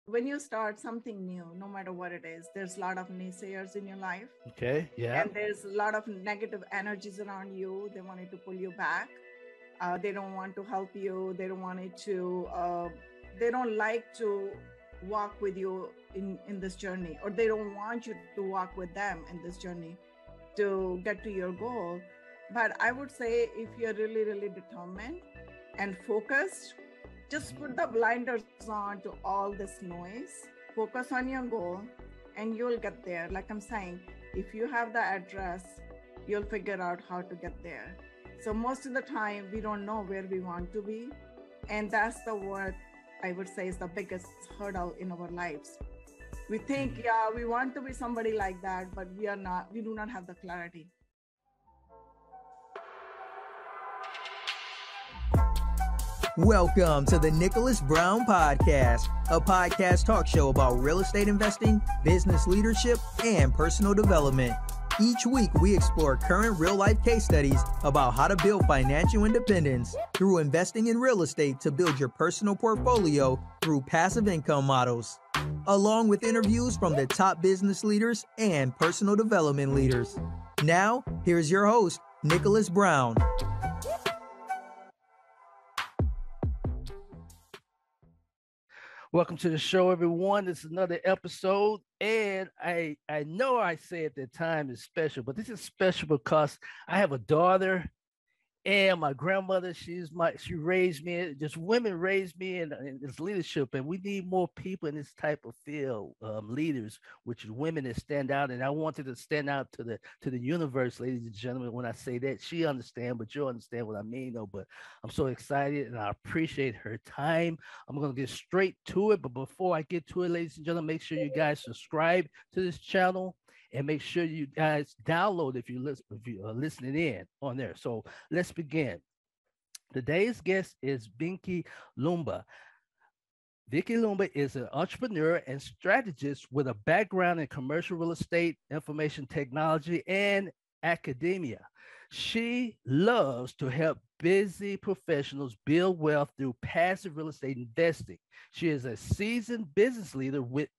when you start something new, no matter what it is, there's a lot of naysayers in your life, Okay. Yeah. and there's a lot of negative energies around you. They wanted to pull you back. They don't want to help you. They don't want it to. They don't like to walk with you in this journey, or they don't want you to walk with them in this journey to get to your goal. But I would say if you're really, really determined and focused, just put the blinders on to all this noise, focus on your goal, and you'll get there. Like I'm saying, if you have the address, you'll figure out how to get there. So most of the time, we don't know where we want to be. And that's the what I would say is the biggest hurdle in our lives. We think, Mhm. yeah, we want to be somebody like that, but we are not, we do not have the clarity. Welcome to the Nicholas Brown Podcast, a podcast talk show about real estate investing, business leadership, and personal development. Each week, we explore current real-life case studies about how to build financial independence through investing in real estate to build your personal portfolio through passive income models, along with interviews from the top business leaders and personal development leaders. Now, here's your host, Nicholas Brown. Welcome to the show, everyone. This is another episode, and I know I said that time is special, but this is special because I have a daughter. And my grandmother, she raised me. Just women raised me in this leadership, and we need more people in this type of field, leaders, which is women that stand out. And I wanted to stand out to the universe, ladies and gentlemen. When I say that, she understand, but you understand what I mean, though. But I'm so excited, and I appreciate her time. I'm gonna get straight to it, but before I get to it, ladies and gentlemen, make sure you guys subscribe to this channel and make sure you guys download if you are listening in on there. So let's begin. Today's guest is Vinki Loomba. Vinki Loomba is an entrepreneur and strategist with a background in commercial real estate, information technology, and academia. She loves to help busy professionals build wealth through passive real estate investing. She is a seasoned business leader with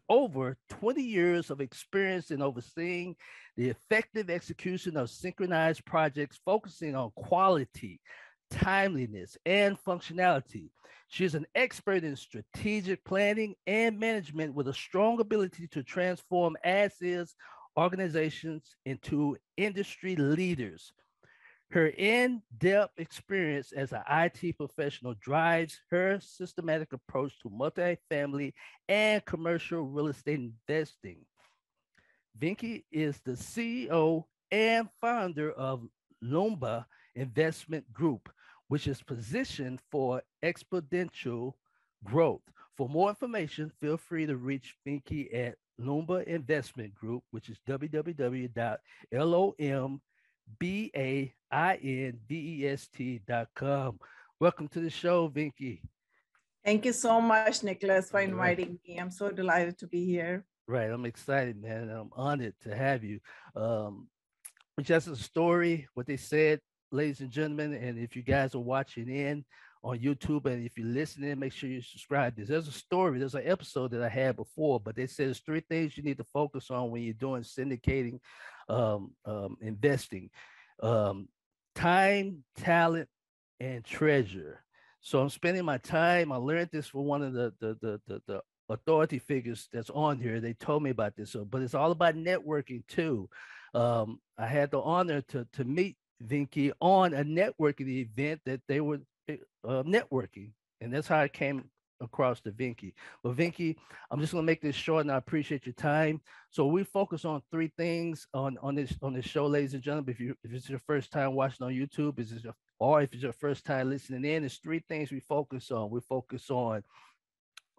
over 20 years of experience in overseeing the effective execution of synchronized projects focusing on quality, timeliness, and functionality. She is an expert in strategic planning and management with a strong ability to transform as is organizations into industry leaders. Her in depth experience as an IT professional drives her systematic approach to multifamily and commercial real estate investing. Vinki is the CEO and founder of Loomba Investment Group, which is positioned for exponential growth. For more information, feel free to reach Vinki at Loomba Investment Group, which is www.lombinvest.com. Welcome to the show, Vinki. Thank you so much, Nicholas, for All right. inviting me. I'm so delighted to be here. Right. I'm excited, man. I'm honored to have you. Um, just a story, what they said, ladies and gentlemen. And if you guys are watching in on YouTube and if you're listening, make sure you subscribe. There's a story, there's an episode that I had before, but they said there's three things you need to focus on when you're doing syndicating investing: um, time, talent, and treasure. So I'm spending my time. I learned this from one of the authority figures that's on here. They told me about this. So, but it's all about networking too. I had the honor to meet Vinki on a networking event that they were networking, and that's how I came across the Vinki. But Vinki, I'm just gonna make this short, and I appreciate your time. So we focus on three things on this show, ladies and gentlemen. If it's your first time watching on YouTube, or if it's your first time listening in, it's three things we focus on. We focus on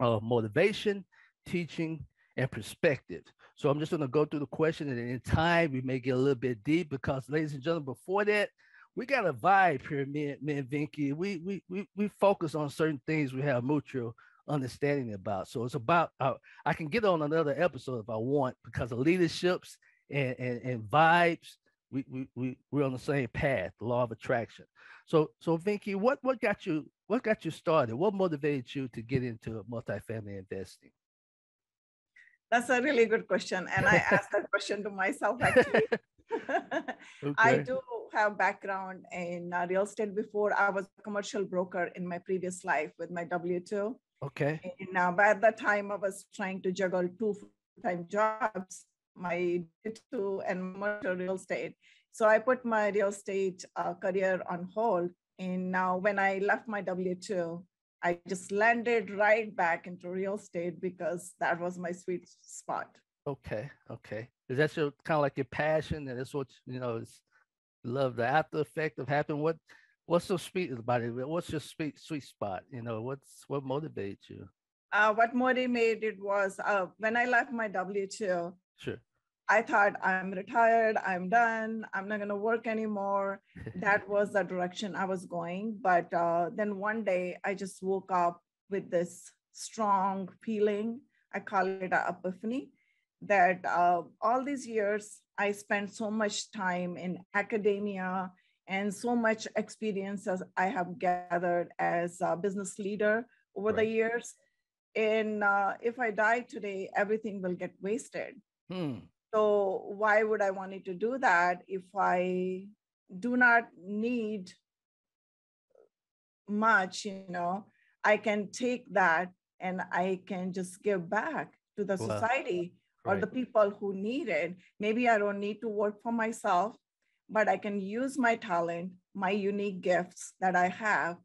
motivation, teaching, and perspective. So I'm just going to go through the question, and in time we may get a little bit deep because, ladies and gentlemen, before that, we got a vibe here, me and Vinki. We focus on certain things we have mutual understanding about. So it's about I can get on another episode if I want because of leaderships and vibes. We're on the same path, the law of attraction. So Vinki, what got you what got you started? What motivated you to get into multifamily investing? That's a really good question. And I asked that question to myself actually. I Okay. do have background in real estate before. I was a commercial broker in my previous life with my W-2. Okay. And by that time, I was trying to juggle two full-time jobs, my W-2 and commercial real estate. So I put my real estate career on hold. And now when I left my W-2, I just landed right back into real estate because that was my sweet spot. Okay. Okay. Is that your kind of like your passion, and that's what is love the after effect of happening? What's so sweet about it? What's your sweet spot? What motivates you? What motivated was when I left my W-2, Sure. I thought I'm retired, I'm done, I'm not going to work anymore. That was the direction I was going. But then one day I just woke up with this strong feeling. I call it an epiphany that all these years I spent so much time in academia and so much experience as I have gathered as a business leader over the Right. years. And if I die today, everything will get wasted. Hmm. So why would I want to do that if I do not need much, I can take that and I can just give back to the Well, society or right. the people who need it. Maybe I don't need to work for myself, but I can use my talent, my unique gifts that I have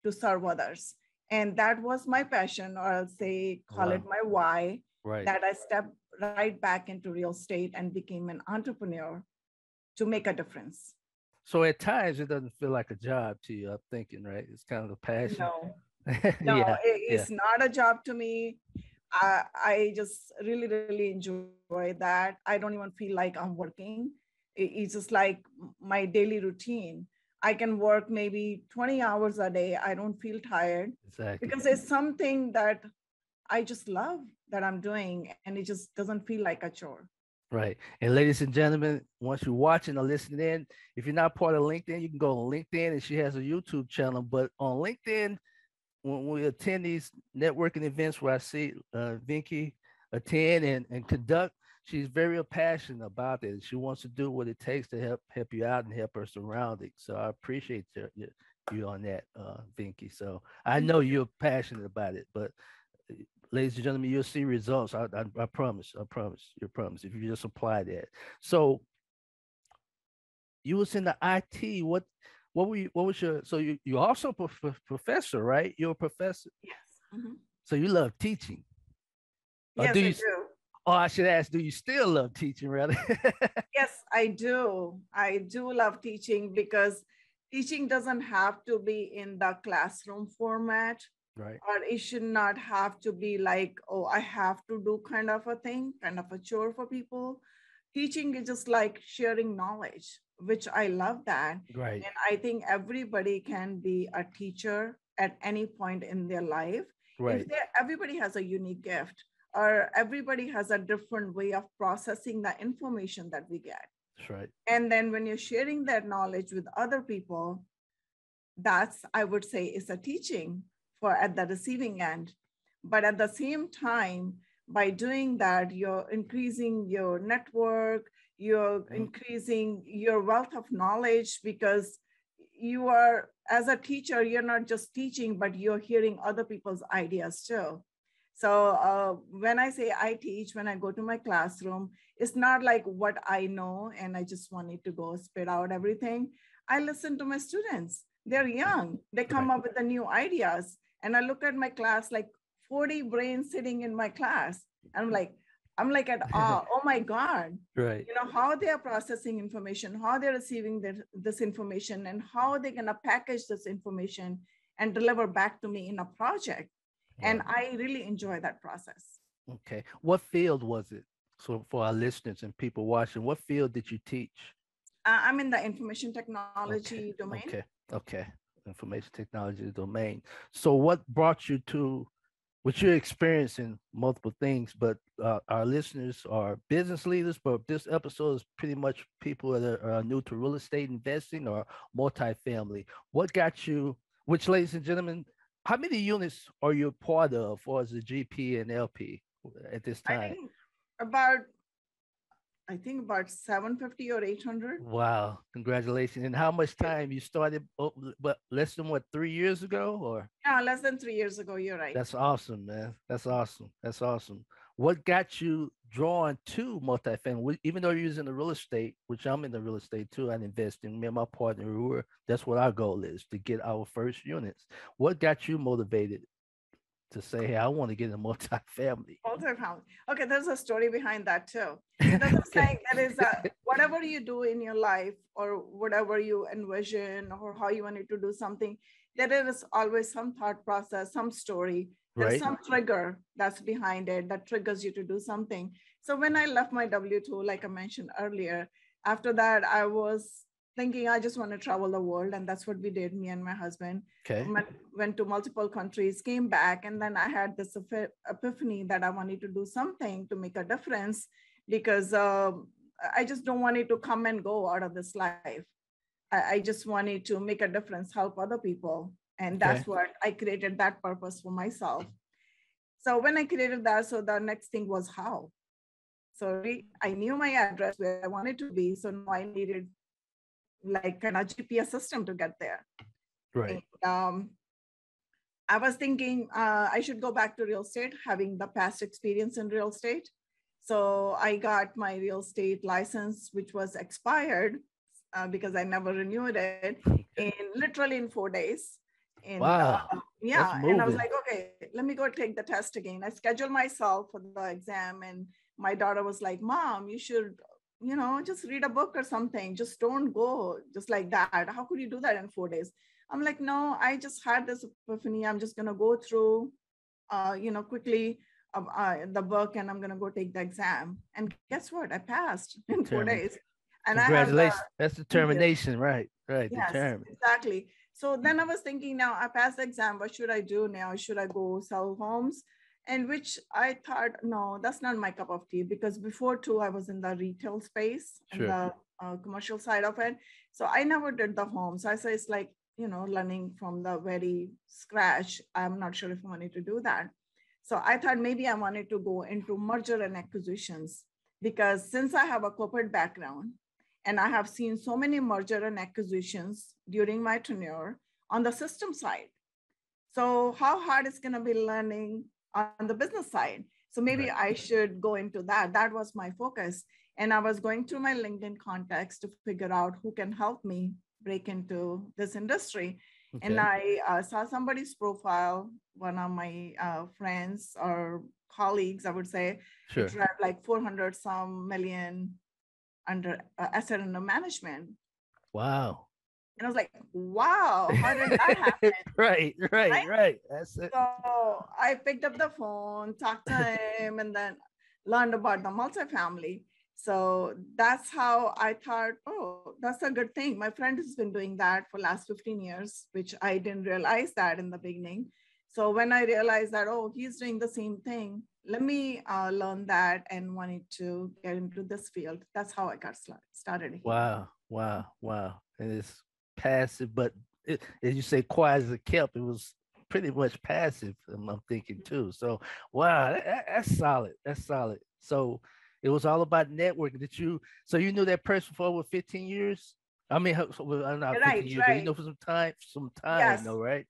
to serve others. And that was my passion, or I'll say, call it Wow. my why, Right. that I stepped right back into real estate and became an entrepreneur to make a difference. So at times it doesn't feel like a job to you. I'm thinking, right? It's kind of a passion. No, no, Yeah. Yeah. it's not a job to me. I just really, really enjoy that. I don't even feel like I'm working. It's just like my daily routine. I can work maybe 20 hours a day. I don't feel tired Exactly. because it's something that I just love that I'm doing, and it just doesn't feel like a chore. Right. And ladies and gentlemen, once you're watching or listening in, if you're not part of LinkedIn, you can go on LinkedIn, and she has a YouTube channel. But on LinkedIn, when we attend these networking events where I see Vinki attend and conduct, she's very passionate about it. She wants to do what it takes to help you out and help her surroundings. So I appreciate you on that, Vinki. So I know you're passionate about it, but ladies and gentlemen, you'll see results. I promise. I promise. You promise if you just apply that. So you was in the IT. What was your? So you also professor, right? You're a professor. Yes. Mhm. So you love teaching, or Yes, do I you? do. Or I should ask, do you still love teaching, rather? Yes, I do. I do love teaching because teaching doesn't have to be in the classroom format, Right. or it should not have to be like, oh, I have to do kind of a thing, kind of a chore for people. Teaching is just like sharing knowledge, which I love that. Right. And I think everybody can be a teacher at any point in their life. If Right. everybody has a unique gift, or everybody has a different way of processing the information that we get. That's right. And then when you're sharing that knowledge with other people, that's, I would say, is a teaching for at the receiving end. But at the same time, by doing that, you're increasing your network, you're increasing your wealth of knowledge, because you are, as a teacher, you're not just teaching, but you're hearing other people's ideas too. So when I say I teach, when I go to my classroom, it's not like what I know and I just wanted to go spit out everything. I listen to my students. They're young. They come Right. up with the new ideas. And I look at my class, like 40 brains sitting in my class. I'm like at awe. Oh my God. Right. You know, how they are processing information, how they're receiving this information, and how they're going to package this information and deliver back to me in a project. And Wow. I really enjoy that process. Okay. What field was it? So for our listeners and people watching, what field did you teach? I'm in the information Okay. technology domain. Okay. Okay. Information technology domain. So what brought you to what you're experiencing multiple things, but our listeners are business leaders, but this episode is pretty much people that are new to real estate investing or multifamily. What got you, which ladies and gentlemen, How many units are you a part of as a GP and LP at this I time? think about I think about 750 or 800. Wow, congratulations. And how much time you started? But less than what, 3 years ago? Or Yeah, less than 3 years ago. You're right. that's awesome, man. That's awesome. That's awesome. What got you drawn to multifamily? Even though you're using the real estate, which I'm in the real estate too, I invest in me and my partner. That's what our goal is, to get our first units. What got you motivated to say, hey, I want to get a multifamily? Multifamily. Okay, there's a story behind that too. There's a saying that is whatever you do in your life or whatever you envision or how you wanted to do something, there is always some thought process, some story. There's Right. some trigger that's behind it that triggers you to do something. So when I left my W-2, like I mentioned earlier, after that, I was thinking I just want to travel the world. And that's what we did, me and my husband. Okay. Went to multiple countries, came back, and then I had this epiphany that I wanted to do something to make a difference because I just don't want it to come and go out of this life. I just wanted to make a difference, help other people. And that's what I created that purpose for myself. So when I created that, so the next thing was how. So I knew my address where I wanted to be. So now I needed like kind of GPS system to get there. Right. And, I was thinking I should go back to real estate, having the past experience in real estate. So I got my real estate license, which was expired because I never renewed it, literally in 4 days. And wow. yeah, and I was like, okay, let me go take the test again. I scheduled myself for the exam, and my daughter was like, Mom, you should, just read a book or something. Just don't go just like that. How could you do that in 4 days? I'm like, no, I just had this epiphany. I'm just going to go through, quickly the book, and I'm going to go take the exam. And guess what? I passed in 4 days. And congratulations. That's determination, right? Right. Yes, determined. Exactly. So then I was thinking, now I passed the exam. What should I do now? Should I go sell homes? And which I thought, no, that's not my cup of tea, because before too, I was in the retail space and the commercial side of it. So I never did the home. So I say it's like, learning from the very scratch. I'm not sure if I wanted to do that. So I thought maybe I wanted to go into merger and acquisitions, because since I have a corporate background and I have seen so many merger and acquisitions during my tenure on the system side. So how hard it's going to be learning on the business side? So maybe I should go into that. That was my focus. And I was going through my LinkedIn contacts to figure out who can help me break into this industry. And I saw somebody's profile, one of my friends or colleagues, I would say, which had like 400 some million under asset under management. Wow. And I was like, wow, how did that happen? Right. That's it. So I picked up the phone, talked to him, and then learned about the multifamily. So that's how I thought, oh, that's a good thing. My friend has been doing that for last 15 years, which I didn't realize that in the beginning. So when I realized that, oh, he's doing the same thing, let me learn that and wanted to get into this field. That's how I got started here. Wow. And it's passive, but as you say, quiet as it kept, it was pretty much passive, I'm thinking too. So, wow, that's solid. That's solid. So it was all about networking. So you knew that person for over 15 years? I mean, I'm not 15 years, but you know, for some time, yes. though, right?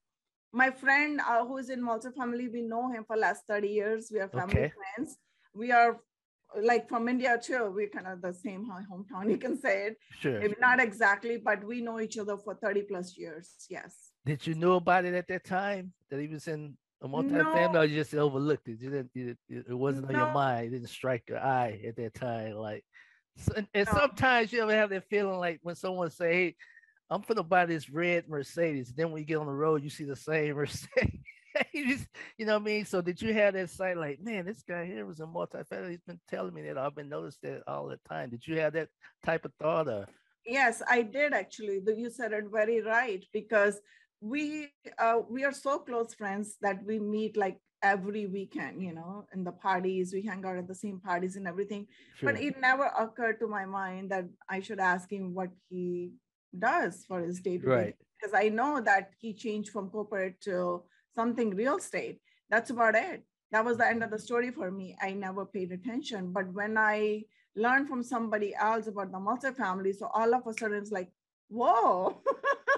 My friend who is in multifamily, we know him for last 30 years. We are family friends. We are like from India too. We're kind of the same hometown, you can say it. Sure. Maybe not exactly, but we know each other for 30 plus years. Yes. Did you know about it at that time, that he was in a multifamily, or you just overlooked it? It wasn't on your mind. It didn't strike your eye at that time. Like, and sometimes you ever have that feeling like when someone say, hey, I'm finna buy this red Mercedes. Then when you get on the road, you see the same Mercedes. You know what I mean? So did you have that sight like, man, this guy here was a multifamily. He's been telling me that. I've been noticed that all the time. Did you have that type of thought? Or? Yes, I did actually. You said it very right, because we are so close friends that we meet like every weekend, in the parties. We hang out at the same parties and everything. Sure. But it never occurred to my mind that I should ask him what he does for his day-to-day. Because I know that he changed from corporate to something real estate. That's about it. That was the end of the story for me. I never paid attention. But when I learned from somebody else about the multifamily, so all of a sudden it's like, whoa,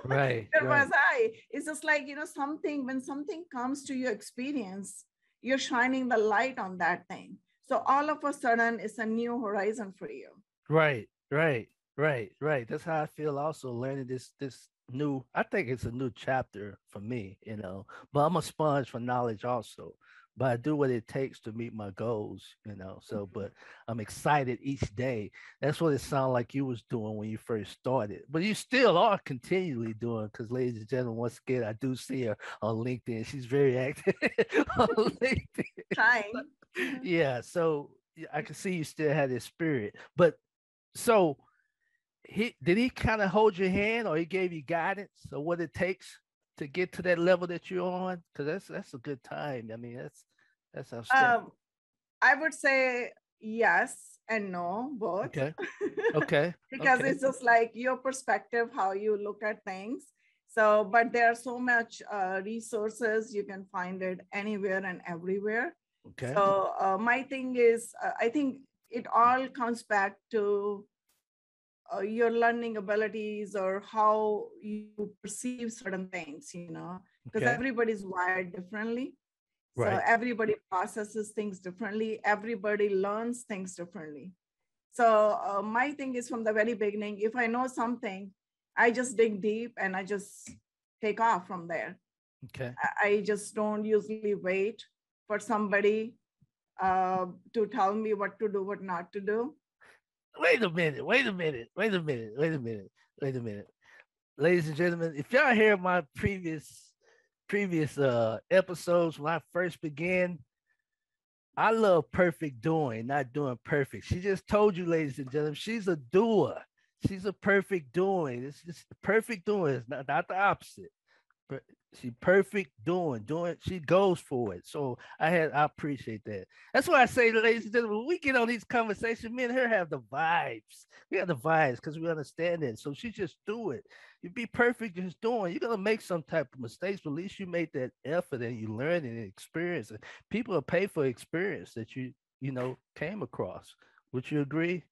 Right, where right. was I? It's just like, something, when something comes to your experience, you're shining the light on that thing. So all of a sudden it's a new horizon for you. Right, right, right. That's how I feel also learning this new, I think it's a new chapter for me, but I'm a sponge for knowledge also. But I do what it takes to meet my goals. So, but I'm excited each day. That's what it sounded like you was doing when you first started. But you still are continually doing, because ladies and gentlemen, once again, I do see her on LinkedIn. She's very active on LinkedIn. Trying. Mhm. Yeah, so I can see you still have this spirit. But so he kind of hold your hand, or he gave you guidance or what it takes to get to that level that you're on? Because that's a good time. I mean, that's outstanding. Um, I would say yes and no, both. Okay. Okay. Because Okay. it's just like your perspective, how you look at things. So, but there are so much resources, you can find it anywhere and everywhere. Okay. So my thing is, I think it all comes back to your learning abilities or how you perceive certain things, because Okay. everybody's wired differently. So Right. everybody processes things differently. Everybody learns things differently. So my thing is from the very beginning, if I know something, I just dig deep and I just take off from there. Okay. I just don't usually wait for somebody to tell me what to do, what not to do. Wait a minute. Wait a minute. Wait a minute. Wait a minute. Wait a minute. Ladies and gentlemen, if y'all hear my previous episodes when I first began, I love perfect doing, not doing perfect. She just told you, ladies and gentlemen, she's a doer. She's a perfect doing. It's just perfect doing. It's not the opposite. But she perfect doing. She goes for it. So I appreciate that. That's why I say, ladies and gentlemen, when we get on these conversations, me and her have the vibes. We have the vibes because we understand it. So she just do it. You be perfect just doing. You're gonna make some type of mistakes, but at least you made that effort and you learn and experience. And people will pay for experience that you came across. Would you agree?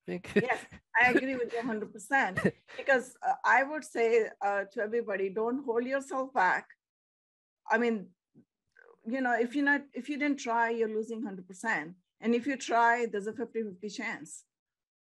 Think Yes, I agree with you 100%. Because I would say to everybody, don't hold yourself back. I mean, if you didn't try, you're losing 100%. And if you try, there's a 50-50 chance.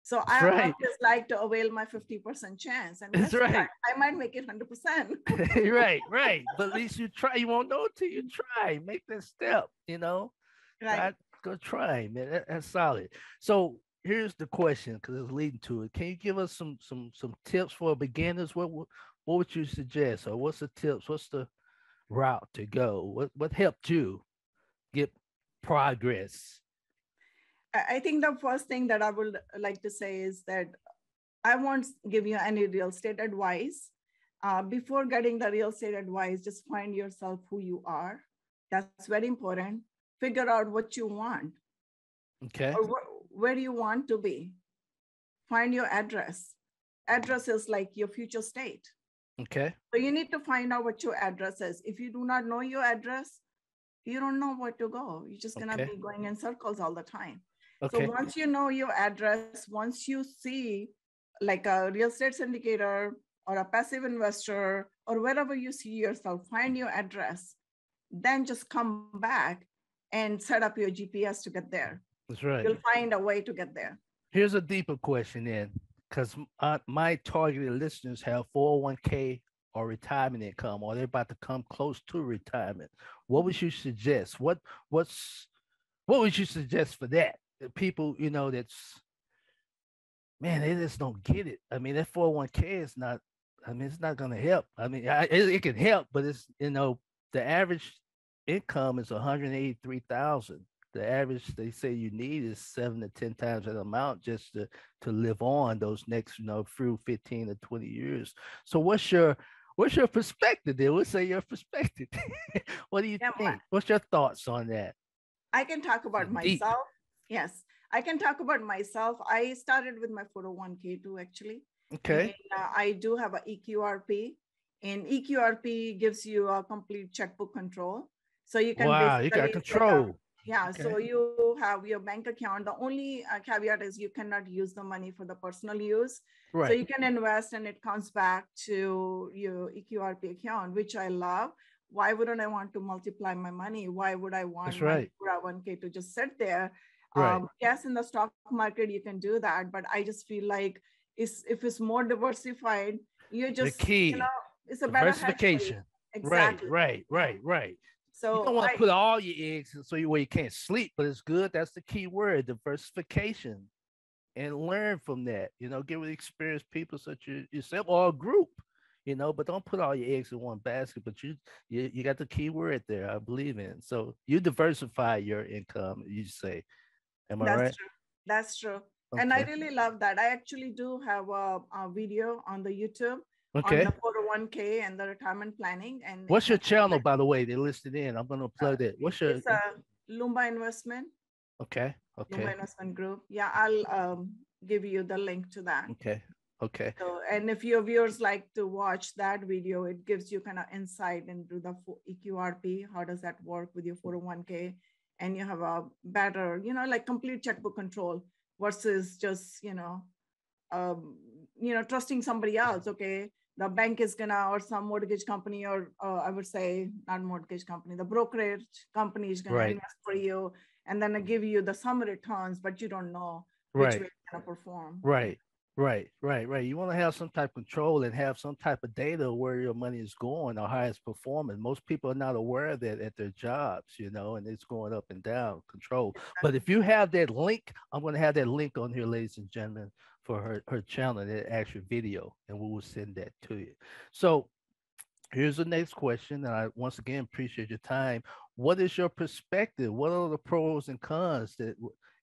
So That's I right. always like to avail my 50% chance. And That's guess what? right. I might make it 100%. Right. But at least you try. You won't know until you try. Make that step. Right. Go try, man. That's solid. So here's the question, because it's leading to it. Can you give us some tips for beginners? What would you suggest? Or what's the tips? What's the route to go? What helped you get progress? I think the first thing that I would like to say is that I won't give you any real estate advice. Before getting the real estate advice, just find yourself who you are. That's very important. Figure out what you want Okay. or where you want to be. Find your address. Address is like your future state. Okay. So you need to find out what your address is. If you do not know your address, you don't know where to go. You're just gonna Okay. be going in circles all the time. So Okay. once you know your address, once you see like a real estate syndicator or a passive investor or wherever you see yourself, find your address, then just come back and set up your GPS to get there. That's right. You'll find a way to get there. Here's a deeper question then, because my targeted listeners have 401k or retirement income, or they're about to come close to retirement. What would you suggest? What's what would you suggest for that? The people, that's, man, they just don't get it. I mean, that 401k is not. I mean, it's not going to help. I mean, it can help, but it's the average income is 183,000. The average they say you need is 7 to 10 times that amount just to live on those next through 15 to 20 years. So what's your perspective there? What's your perspective? What do you Yeah, think? What's your thoughts on that? I can talk So about deep. myself. Yes, I can talk about myself. I started with my 401k too, actually. Okay. And I do have a EQRP. And EQRP gives you a complete checkbook control. So you can Wow, you got basically set up, control. yeah. Okay. So you have your bank account. The only caveat is you cannot use the money for the personal use. So Right. you can invest and it comes back to your EQRP account, which I love. Why wouldn't I want to multiply my money? Why would I want That's my right. 401k to just sit there? Right. Yes, in the stock market, you can do that. But I just feel like if it's more diversified, you The just, key, it's a better hedge for you. diversification. Right, Exactly. right, Yeah. right, right. You don't So want to put all your eggs in so you where you can't sleep, but it's good. That's the key word, diversification. And learn from that. Get with experienced people such as yourself or a group. But don't put all your eggs in one basket. But you got the key word there. I believe in. So you diversify your income. You say, am I that's right? true. That's true. And I Okay. really love that. I actually do have a video on the YouTube on Okay. the 401k and the retirement planning. And if What's your my channel, by the way? They listed in. I'm gonna uh, plug that. What's your? it's a Loomba Investment, Okay. Loomba Okay. Investment Group. Yeah, I'll give you the link to that. Okay. Okay. So, and if your viewers like to watch that video, it gives you kind of insight into the EQRP. How does that work with your 401k? And you have a better, like complete checkbook control versus just, um, trusting somebody else. Okay, the bank is gonna, or some mortgage company, or I would say not mortgage company, the brokerage company is gonna Right. invest for you, and then give you the some returns, but you don't know which Right. way it's gonna perform. Right. Right. You want to have some type of control and have some type of data where your money is going or how it's performing. Most people are not aware of that at their jobs, and it's going up and down control. But if you have that link, I'm going to have that link on here, ladies and gentlemen, for her channel, that actual video, and we will send that to you. So here's the next question, and I once again appreciate your time. What is your perspective? What are the pros and cons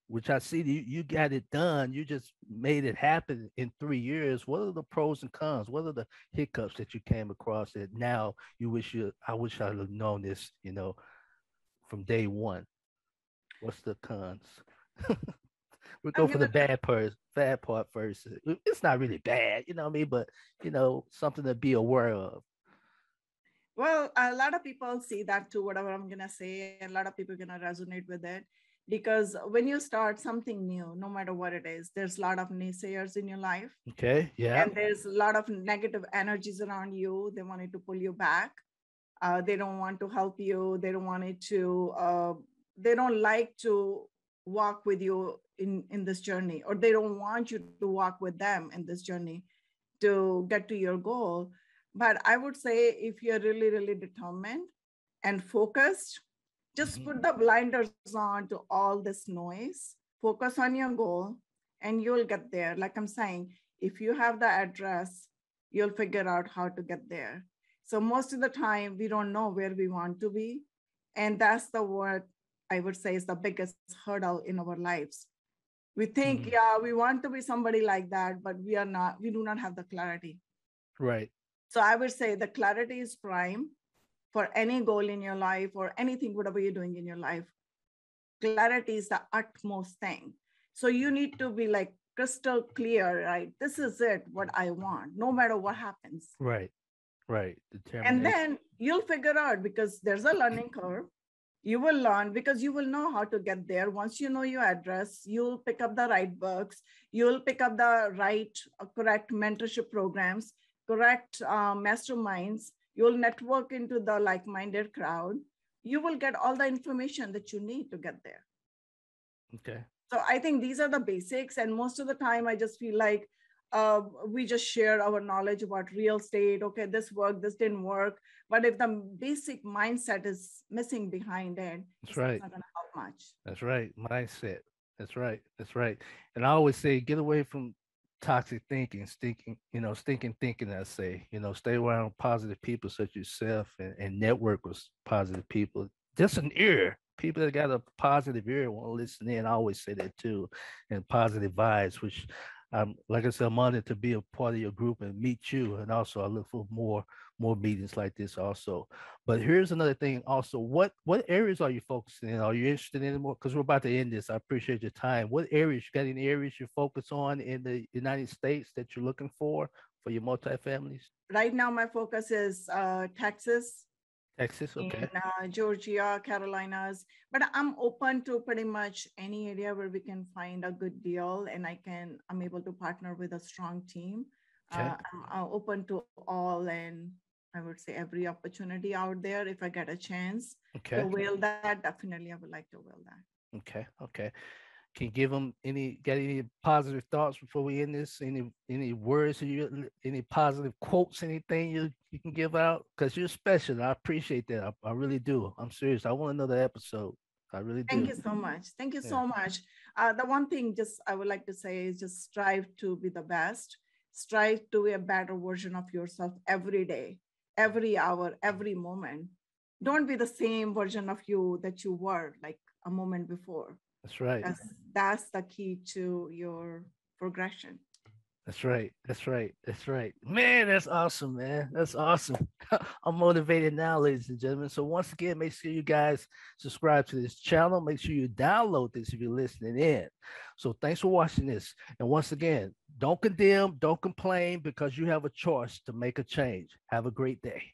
which I see you got it done. You just made it happen in 3 years. What are the pros and cons? What are the hiccups that you came across that now I wish I'd have known this, from day one? What's the cons? We'll go I'm for the gonna bad part first. It's not really bad, you know what I mean, but something to be aware of. Well, a lot of people see that too, whatever I'm going to say, and a lot of people are going to resonate with it. Because when you start something new, no matter what it is, there's a lot of naysayers in your life. Okay. Yeah. And there's a lot of negative energies around you. They wanted to pull you back. They don't want to help you. They don't want it to, they don't like to walk with you in this journey, or they don't want you to walk with them in this journey to get to your goal. But I would say if you're really, really determined and focused, just put the blinders on to all this noise, focus on your goal, and you'll get there. Like I'm saying, if you have the address, you'll figure out how to get there. So most of the time, we don't know where we want to be. And that's the word I would say is the biggest hurdle in our lives. We think, yeah, we want to be somebody like that, but we are not, we do not have the clarity. Right. So I would say the clarity is prime for any goal in your life or anything, whatever you're doing in your life. Clarity is the utmost thing. So you need to be like crystal clear, right? This is it, what I want, no matter what happens. Right. And then you'll figure out, because there's a learning curve. You will learn because you will know how to get there. Once you know your address, you'll pick up the right books, you'll pick up the right, correct mentorship programs, correct masterminds, you'll network into the like-minded crowd. You will get all the information that you need to get there. Okay. So I think these are the basics. And most of the time, I just feel like we just share our knowledge about real estate. Okay, this worked, this didn't work. But if the basic mindset is missing behind it, That's it's right. not going to help much. That's right. Mindset. That's right. And I always say, get away from toxic thinking, stinking thinking. I say, stay around positive people such as yourself and network with positive people. Just an ear. People that got a positive ear want to listen in. I always say that too. And positive vibes, which like I said, I'm honored to be a part of your group and meet you. And also I look for more meetings like this also. But here's another thing also. What areas are you focusing in? Are you interested in more? Because we're about to end this. I appreciate your time. What areas, you got any areas you focus on in the United States that you're looking for for your multifamilies? Right now, my focus is Texas, Texas, okay. in Georgia, Carolinas, but I'm open to pretty much any area where we can find a good deal, and I'm able to partner with a strong team. Okay. I'm open to all, and I would say every opportunity out there. If I get a chance to avail that, definitely I would like to avail that. Okay. Can you give them any positive thoughts before we end this? Any words, any positive quotes, anything you can give out? Because you're special. I appreciate that. I really do. I'm serious. I want another episode. I really do. Thank you so much. Thank you so much. The one thing I would like to say is just strive to be the best. Strive to be a better version of yourself every day, every hour, every moment. Don't be the same version of you that you were like a moment before. That's right. That's the key to your progression. That's right. Man, that's awesome, man. That's awesome. I'm motivated now, ladies and gentlemen. So once again, make sure you guys subscribe to this channel. Make sure you download this if you're listening in. So thanks for watching this. And once again, don't condemn, don't complain, because you have a choice to make a change. Have a great day.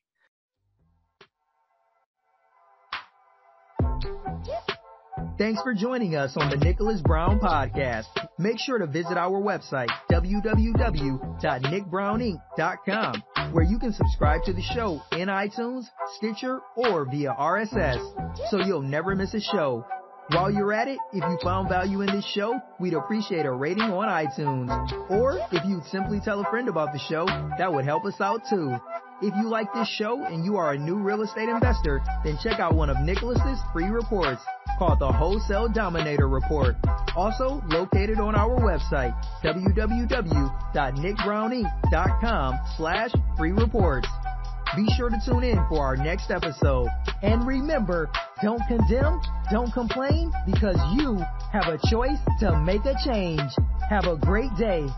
Thanks for joining us on the Nicholas Brown Podcast. Make sure to visit our website, www.nickbrowninc.com, where you can subscribe to the show in iTunes, Stitcher, or via RSS, so you'll never miss a show. While you're at it, if you found value in this show, we'd appreciate a rating on iTunes. Or if you'd simply tell a friend about the show, that would help us out too. If you like this show and you are a new real estate investor, then check out one of Nicholas's free reports called the Wholesale Dominator Report, also located on our website, www.nickbrowninc.com/free reports. Be sure to tune in for our next episode. And remember, don't condemn, don't complain, because you have a choice to make a change. Have a great day.